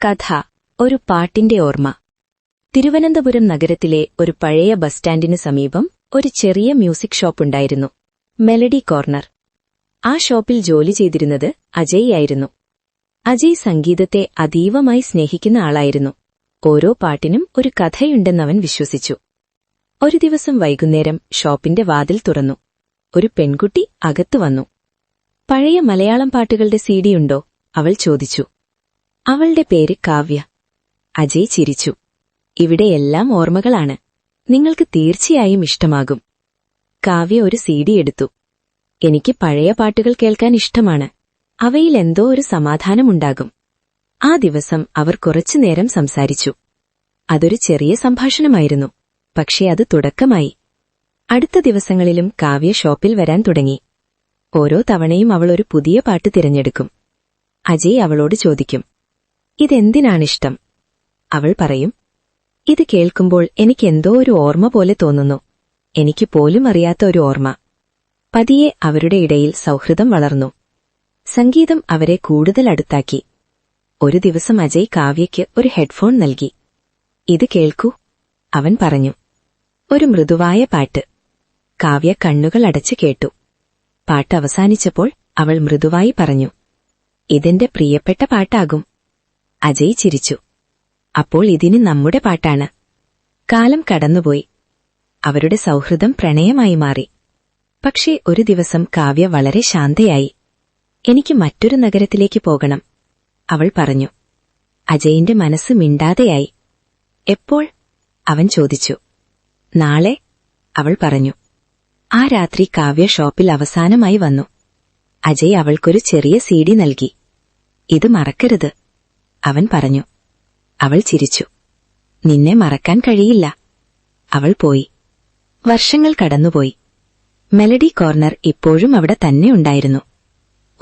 കഥ ഒരു പാട്ടിന്റെ ഓർമ്മ. തിരുവനന്തപുരം നഗരത്തിലെ ഒരു പഴയ ബസ് സ്റ്റാൻഡിനു സമീപം ഒരു ചെറിയ മ്യൂസിക് ഷോപ്പുണ്ടായിരുന്നു, മെലഡി കോർണർ. ആ ഷോപ്പിൽ ജോലി ചെയ്തിരുന്നത് അജയ് ആയിരുന്നു. അജയ് സംഗീതത്തെ അതീവമായി സ്നേഹിക്കുന്ന ആളായിരുന്നു. ഓരോ പാട്ടിനും ഒരു കഥയുണ്ടെന്നവൻ വിശ്വസിച്ചു. ഒരു ദിവസം വൈകുന്നേരം ഷോപ്പിന്റെ വാതിൽ തുറന്നു. ഒരു പെൺകുട്ടി അകത്തു വന്നു. പഴയ മലയാളം പാട്ടുകളുടെ സിഡിയുണ്ടോ? അവൾ ചോദിച്ചു. അവളുടെ പേര് കാവ്യ. അജയ് ചിരിച്ചു. ഇവിടെയെല്ലാം ഓർമ്മകളാണ്, നിങ്ങൾക്ക് തീർച്ചയായും ഇഷ്ടമാകും. കാവ്യ ഒരു സിഡി എടുത്തു. എനിക്ക് പഴയ പാട്ടുകൾ കേൾക്കാൻ ഇഷ്ടമാണ്, അവയിൽ എന്തോ ഒരു സമാധാനമുണ്ടാകും. ആ ദിവസം അവർ കുറച്ചുനേരം സംസാരിച്ചു. അതൊരു ചെറിയ സംഭാഷണമായിരുന്നു, പക്ഷേ അത് തുടക്കമായി. അടുത്ത ദിവസങ്ങളിലും കാവ്യ ഷോപ്പിൽ വരാൻ തുടങ്ങി. ഓരോ തവണയും അവൾ ഒരു പുതിയ പാട്ട് തിരഞ്ഞെടുക്കും. അജയ് അവളോട് ചോദിക്കും, ഇതെന്തിനാണിഷ്ടം? അവൾ പറയും, ഇത് കേൾക്കുമ്പോൾ എനിക്കെന്തോ ഒരു ഓർമ്മ പോലെ തോന്നുന്നു, എനിക്ക് പോലും അറിയാത്ത ഒരു ഓർമ്മ. പതിയെ അവരുടെ ഇടയിൽ സൗഹൃദം വളർന്നു. സംഗീതം അവരെ കൂടുതൽ അടുത്താക്കി. ഒരു ദിവസം അജയ് കാവ്യയ്ക്ക് ഒരു ഹെഡ്ഫോൺ നൽകി. ഇത് കേൾക്കൂ, അവൻ പറഞ്ഞു. ഒരു മൃദുവായ പാട്ട്. കാവ്യ കണ്ണുകൾ അടച്ചു കേട്ടു. പാട്ട് അവസാനിച്ചപ്പോൾ അവൾ മൃദുവായി പറഞ്ഞു, ഇതെന്റെ പ്രിയപ്പെട്ട പാട്ടാകും. അജയ് ചിരിച്ചു. അപ്പോൾ ഇതിന് നമ്മുടെ പാട്ടാണ്. കാലം കടന്നുപോയി. അവരുടെ സൗഹൃദം പ്രണയമായി മാറി. പക്ഷേ ഒരു ദിവസം കാവ്യ വളരെ ശാന്തയായി. എനിക്ക് മറ്റൊരു നഗരത്തിലേക്ക് പോകണം, അവൾ പറഞ്ഞു. അജയിന്റെ മനസ്സ് മിണ്ടാതെയായി. എപ്പോൾ? അവൻ ചോദിച്ചു. നാളെ, അവൾ പറഞ്ഞു. ആ രാത്രി കാവ്യ ഷോപ്പിൽ അവസാനമായി വന്നു. അജയ് അവൾക്കൊരു ചെറിയ സിഡി നൽകി. ഇത് മറക്കരുത്, അവൻ പറഞ്ഞു. അവൾ ചിരിച്ചു. നിന്നെ മറക്കാൻ കഴിയില്ല. അവൾ പോയി. വർഷങ്ങൾ കടന്നുപോയി. മെലഡി കോർണർ ഇപ്പോഴും അവിടെ തന്നെ ഉണ്ടായിരുന്നു.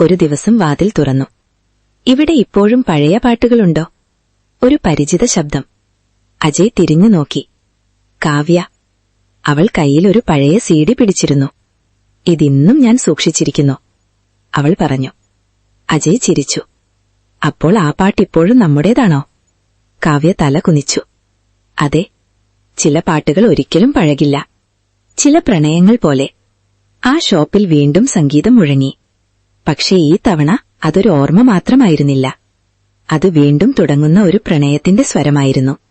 ഒരു ദിവസം വാതിൽ തുറന്നു. ഇവിടെ ഇപ്പോഴും പഴയ പാട്ടുകളുണ്ടോ? ഒരു പരിചിത ശബ്ദം. അജയ് തിരിഞ്ഞു നോക്കി. കാവ്യ. അവൾ കയ്യിൽ ഒരു പഴയ സിഡി പിടിച്ചിരുന്നു. ഇതിന്നും ഞാൻ സൂക്ഷിച്ചിരിക്കുന്നു, അവൾ പറഞ്ഞു. അജയ് ചിരിച്ചു. അപ്പോൾ ആ പാട്ടിപ്പോഴും നമ്മുടേതാണോ? കാവ്യ തല കുനിച്ചു. അതെ, ചില പാട്ടുകൾ ഒരിക്കലും പഴകില്ല, ചില പ്രണയങ്ങൾ പോലെ. ആ ഷോപ്പിൽ വീണ്ടും സംഗീതം മുഴങ്ങി. പക്ഷേ ഈ തവണ അതൊരു ഓർമ്മ മാത്രമായിരുന്നില്ല, അത് വീണ്ടും തുടങ്ങുന്ന ഒരു പ്രണയത്തിന്റെ സ്വരമായിരുന്നു.